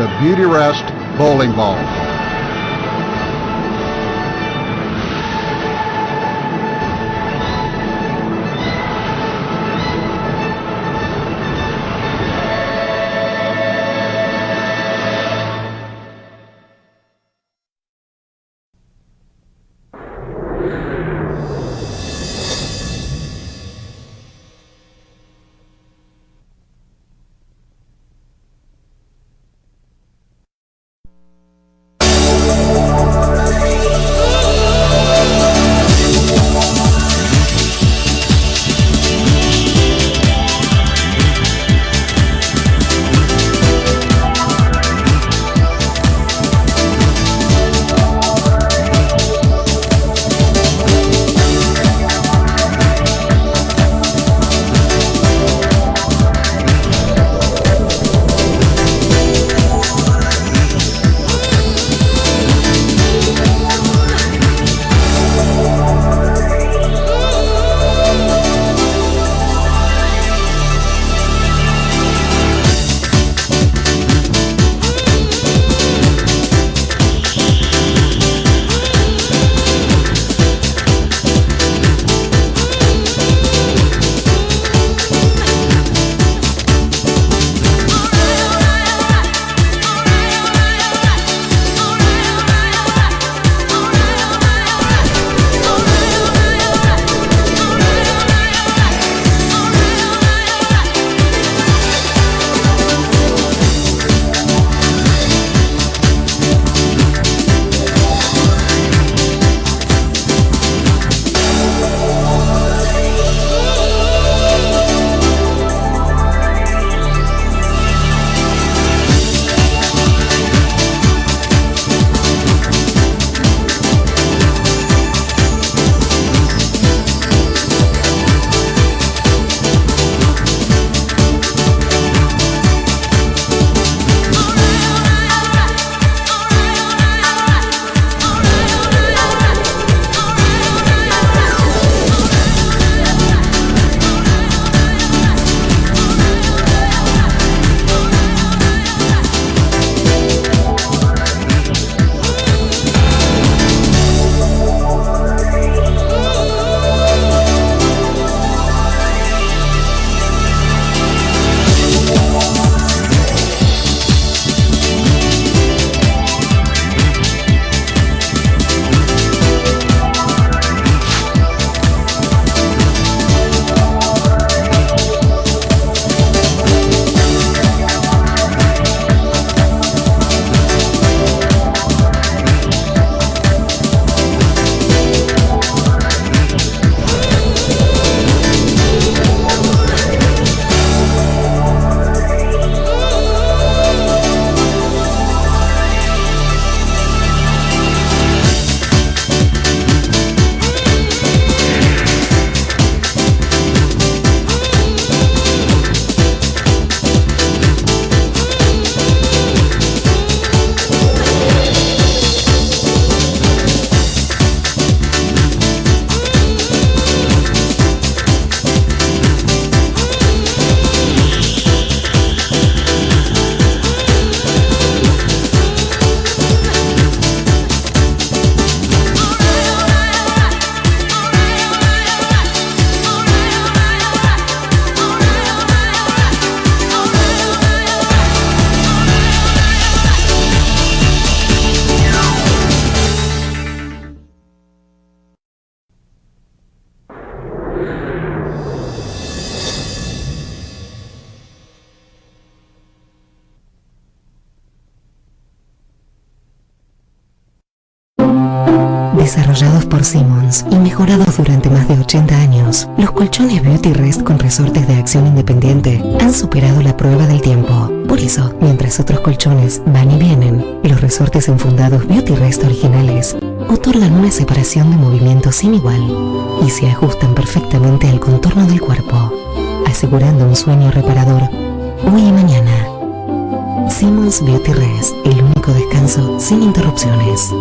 the Beauty Rest bowling ball. Desarrollados por Simmons y mejorados durante más de 80 años, los colchones Beauty Rest con resortes de acción independiente han superado la prueba del tiempo. Por eso, mientras otros colchones van y vienen, los resortes enfundados Beauty Rest originales otorgan una separación de movimiento sin igual y se ajustan perfectamente al contorno del cuerpo, asegurando un sueño reparador hoy y mañana. Simmons Beauty Rest, el único descanso sin interrupciones.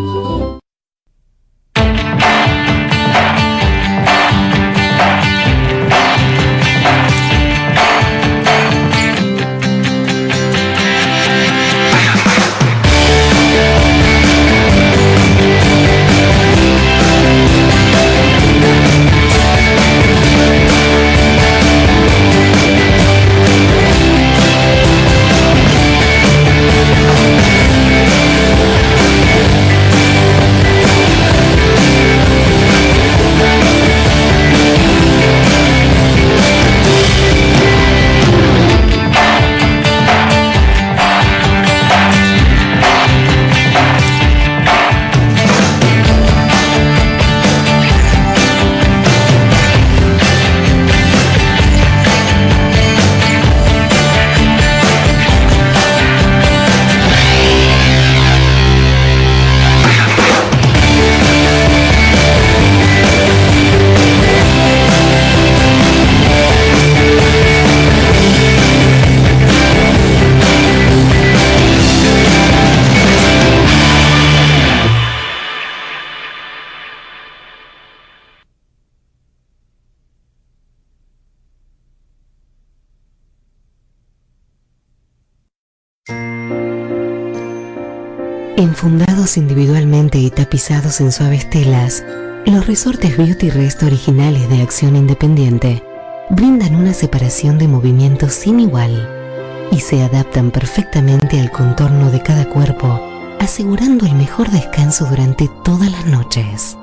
Enfundados individualmente y tapizados en suaves telas, los resortes Beauty Rest originales de acción independiente brindan una separación de movimientos sin igual y se adaptan perfectamente al contorno de cada cuerpo, asegurando el mejor descanso durante todas las noches.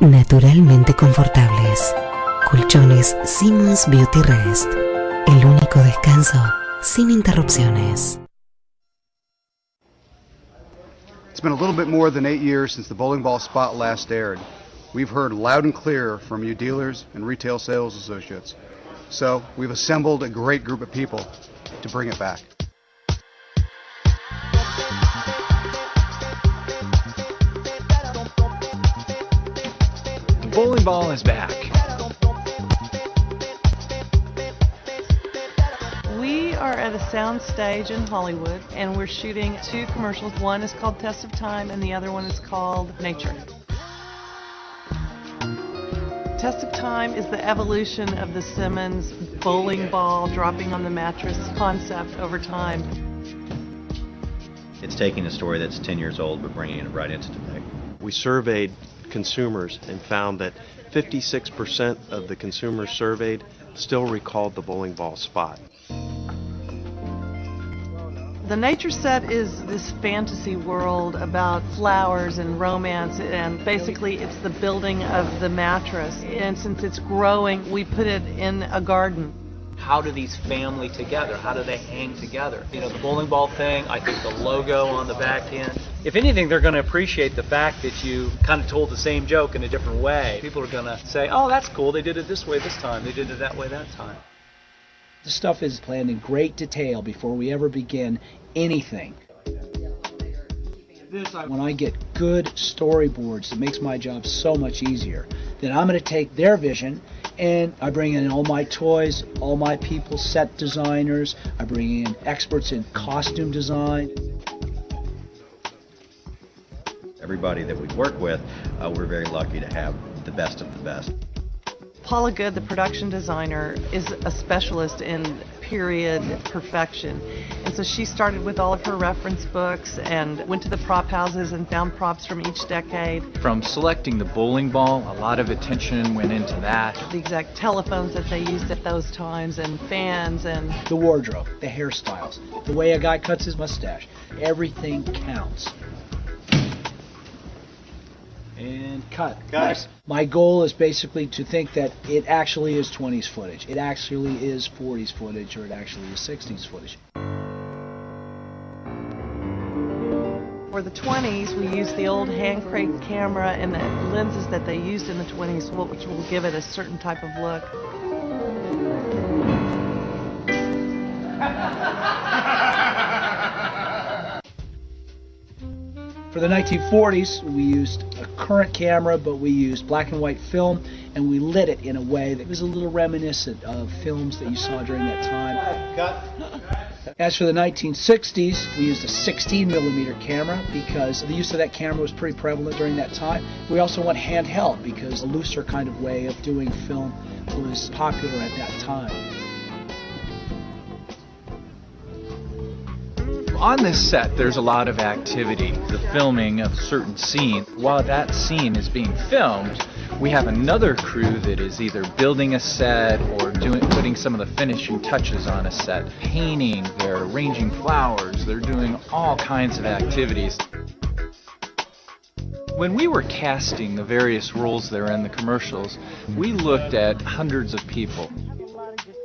Naturalmente confortables. Colchones Simmons Beauty Rest. El único descanso sin interrupciones. It's been a little bit more than 8 years since the bowling ball spot last aired. We've heard loud and clear from you dealers and retail sales associates. So we've assembled a great group of people to bring it back. The bowling ball is back. We are at a sound stage in Hollywood, and we're shooting 2 commercials. One is called Test of Time, and the other one is called Nature. Test of Time is the evolution of the Simmons bowling ball dropping on the mattress concept over time. It's taking a story that's 10 years old but bringing it right into today. We surveyed consumers and found that 56% of the consumers surveyed still recalled the bowling ball spot. The nature set is this fantasy world about flowers and romance, and basically it's the building of the mattress. And since it's growing, we put it in a garden. How do these family together? How do they hang together? You know, the bowling ball thing, I think the logo on the back end. If anything, they're going to appreciate the fact that you kind of told the same joke in a different way. People are going to say, oh, that's cool. They did it this way this time. They did it that way that time. The stuff is planned in great detail before we ever begin anything. When I get good storyboards, it makes my job so much easier. Then I'm going to take their vision and I bring in all my toys, all my people, set designers. I bring in experts in costume design. Everybody that we work with, we're very lucky to have the best of the best. Paula Good, the production designer, is a specialist in period perfection. And so she started with all of her reference books and went to the prop houses and found props from each decade. From selecting the bowling ball, a lot of attention went into that. The exact telephones that they used at those times, and fans, and The wardrobe, the hairstyles, the way a guy cuts his mustache. Everything counts. And cut. Nice. My goal is basically to think that it actually is 20s footage, it actually is 40s footage, or it actually is 60s footage. for the 20s, we used the old hand crank camera and the lenses that they used in the 20s, which will give it a certain type of look. For the 1940s, we used a current camera, but we used black and white film, and we lit it in a way that was a little reminiscent of films that you saw during that time. As for the 1960s, we used a 16mm camera because the use of that camera was pretty prevalent during that time. We also went handheld because a looser kind of way of doing film was popular at that time. On this set, there's a lot of activity, the filming of a certain scene. While that scene is being filmed, we have another crew that is either building a set or putting some of the finishing touches on a set. Painting, they're arranging flowers, they're doing all kinds of activities. When we were casting the various roles there in the commercials, we looked at hundreds of people.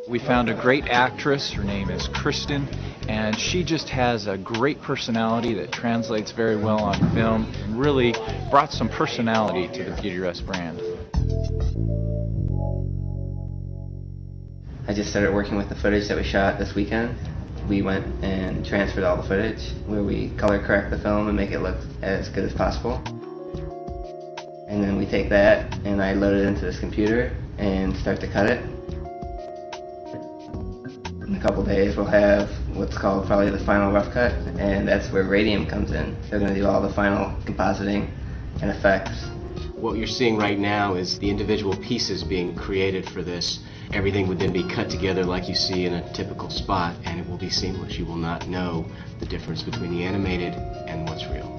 We found a great actress, her name is Kristen, and she just has a great personality that translates very well on film and really brought some personality to the Beauty Rest brand. I just started working with the footage that we shot this weekend. We went and transferred all the footage where we color correct the film and make it look as good as possible. And then we take that and I load it into this computer and start to cut it. In a couple days we'll have what's called probably the final rough cut, and that's where Radium comes in. They're going to do all the final compositing and effects. What you're seeing right now is the individual pieces being created for this, Everything would then be cut together like you see in a typical spot, and it will be seamless. You will not know the difference between the animated and what's real.